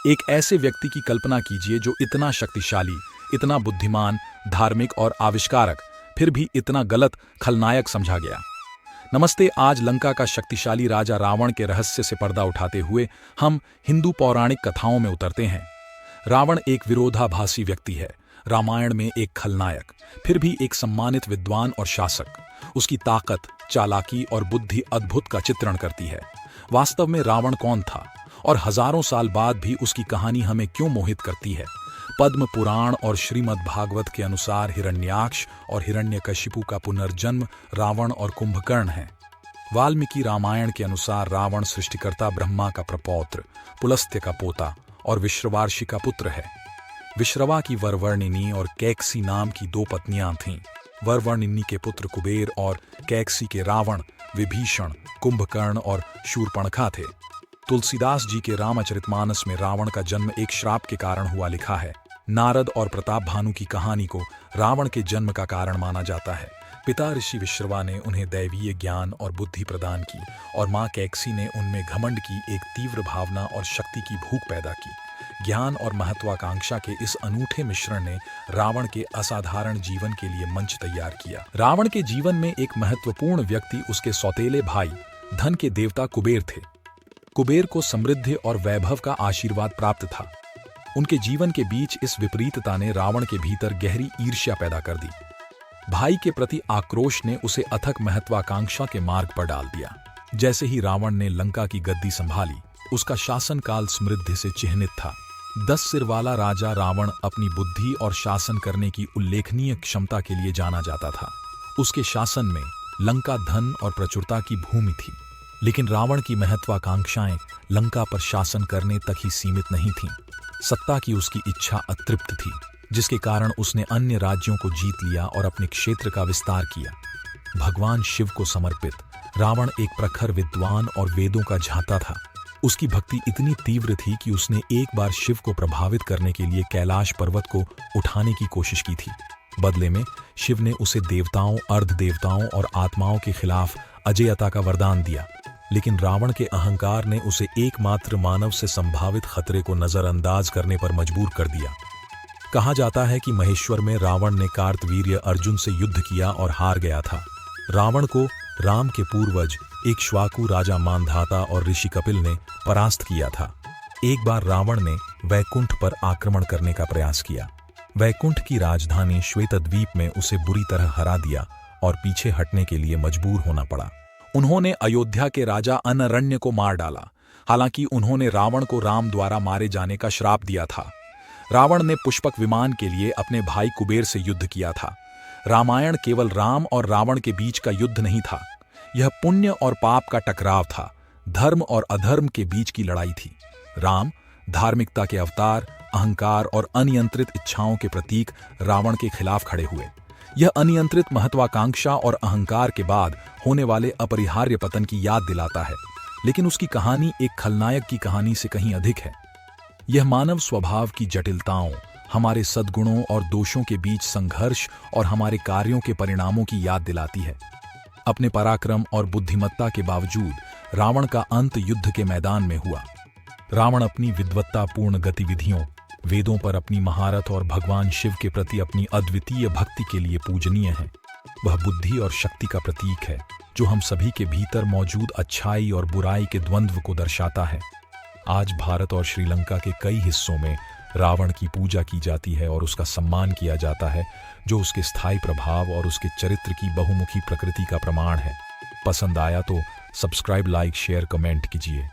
एक ऐसे व्यक्ति की कल्पना कीजिए जो इतना शक्तिशाली, इतना बुद्धिमान, धार्मिक और आविष्कारक, फिर भी इतना गलत खलनायक समझा गया। नमस्ते। आज लंका का शक्तिशाली राजा रावण के रहस्य से पर्दा उठाते हुए हम हिंदू पौराणिक कथाओं में उतरते हैं। रावण एक विरोधाभासी व्यक्ति है, रामायण में एक खलनायक, फिर भी एक सम्मानित विद्वान और शासक। उसकी ताकत, चालाकी और बुद्धि अद्भुत का चित्रण करती है। वास्तव में रावण कौन था और हजारों साल बाद भी उसकी कहानी हमें क्यों मोहित करती है? पद्म पुराण और श्रीमद् भागवत के अनुसार हिरण्याक्ष और हिरण्यकशिपु का पुनर्जन्म रावण और कुंभकर्ण है। वाल्मीकि रामायण के अनुसार रावण सृष्टिकर्ता ब्रह्मा का प्रपौत्र, पुलस्त्य का पोता और विश्रवार्षि का पुत्र है। विश्रवा की वरवर्णिनी और कैकसी नाम की दो पत्नियां थीं। वरवर्णिनी के पुत्र कुबेर और कैकसी के रावण, विभीषण, कुंभकर्ण और शूर्पणखा थे। तुलसीदास जी के रामचरितमानस में रावण का जन्म एक श्राप के कारण हुआ लिखा है। नारद और प्रताप भानु की कहानी को रावण के जन्म का कारण माना जाता है। पिता ऋषि विश्रवा ने उन्हें दैवीय ज्ञान और बुद्धि प्रदान की और माँ कैकसी ने उनमें घमंड की एक तीव्र भावना और शक्ति की भूख पैदा की। ज्ञान और महत्वाकांक्षा के इस अनूठे मिश्रण ने रावण के असाधारण जीवन के लिए मंच तैयार किया। रावण के जीवन में एक महत्वपूर्ण व्यक्ति उसके सौतेले भाई, धन के देवता कुबेर थे। कुबेर को समृद्धि और वैभव का आशीर्वाद प्राप्त था। उनके जीवन के बीच इस विपरीतता ने रावण के भीतर गहरी ईर्ष्या पैदा कर दी। भाई के प्रति आक्रोश ने उसे अथक महत्वाकांक्षा के मार्ग पर डाल दिया। जैसे ही रावण ने लंका की गद्दी संभाली, उसका शासनकाल समृद्धि से चिह्नित था। 10 सिर वाला राजा रावण अपनी बुद्धि और शासन करने की उल्लेखनीय क्षमता के लिए जाना जाता था। उसके शासन में लंका धन और प्रचुरता की भूमि थी। लेकिन रावण की महत्वाकांक्षाएं लंका पर शासन करने तक ही सीमित नहीं थीं। सत्ता की उसकी इच्छा अतृप्त थी, जिसके कारण उसने अन्य राज्यों को जीत लिया और अपने क्षेत्र का विस्तार किया। भगवान शिव को समर्पित रावण एक प्रखर विद्वान और वेदों का झांता था। उसकी भक्ति इतनी तीव्र थी कि उसने एक बार शिव को प्रभावित करने के लिए कैलाश पर्वत को उठाने की कोशिश की थी। बदले में शिव ने उसे देवताओं, अर्धदेवताओं और आत्माओं के खिलाफ अजेयता का वरदान दिया। लेकिन रावण के अहंकार ने उसे एकमात्र मानव से संभावित खतरे को नजरअंदाज करने पर मजबूर कर दिया। कहा जाता है कि महेश्वर में रावण ने कार्तवीर्य अर्जुन से युद्ध किया और हार गया था। रावण को राम के पूर्वज इक्ष्वाकु राजा मांधाता और ऋषि कपिल ने परास्त किया था। एक बार रावण ने वैकुंठ पर आक्रमण करने का प्रयास किया। वैकुंठ की राजधानी श्वेतद्वीप में उसे बुरी तरह हरा दिया और पीछे हटने के लिए मजबूर होना पड़ा। उन्होंने अयोध्या के राजा अनरण्य को मार डाला। हालांकि उन्होंने रावण को राम द्वारा मारे जाने का श्राप दिया था। रावण ने पुष्पक विमान के लिए अपने भाई कुबेर से युद्ध किया था। रामायण केवल राम और रावण के बीच का युद्ध नहीं था, यह पुण्य और पाप का टकराव था, धर्म और अधर्म के बीच की लड़ाई थी। राम धार्मिकता के अवतार, अहंकार और अनियंत्रित इच्छाओं के प्रतीक रावण के खिलाफ खड़े हुए। यह अनियंत्रित महत्वाकांक्षा और अहंकार के बाद होने वाले अपरिहार्य पतन की याद दिलाता है। लेकिन उसकी कहानी एक खलनायक की कहानी से कहीं अधिक है। यह मानव स्वभाव की जटिलताओं, हमारे सद्गुणों और दोषों के बीच संघर्ष और हमारे कार्यों के परिणामों की याद दिलाती है। अपने पराक्रम और बुद्धिमत्ता के बावजूद रावण का अंत युद्ध के मैदान में हुआ। रावण अपनी विद्वत्तापूर्ण गतिविधियों, वेदों पर अपनी महारत और भगवान शिव के प्रति अपनी अद्वितीय भक्ति के लिए पूजनीय है। वह बुद्धि और शक्ति का प्रतीक है, जो हम सभी के भीतर मौजूद अच्छाई और बुराई के द्वंद्व को दर्शाता है। आज भारत और श्रीलंका के कई हिस्सों में रावण की पूजा की जाती है और उसका सम्मान किया जाता है, जो उसके स्थायी प्रभाव और उसके चरित्र की बहुमुखी प्रकृति का प्रमाण है। पसंद आया तो सब्सक्राइब, लाइक, शेयर, कमेंट कीजिए।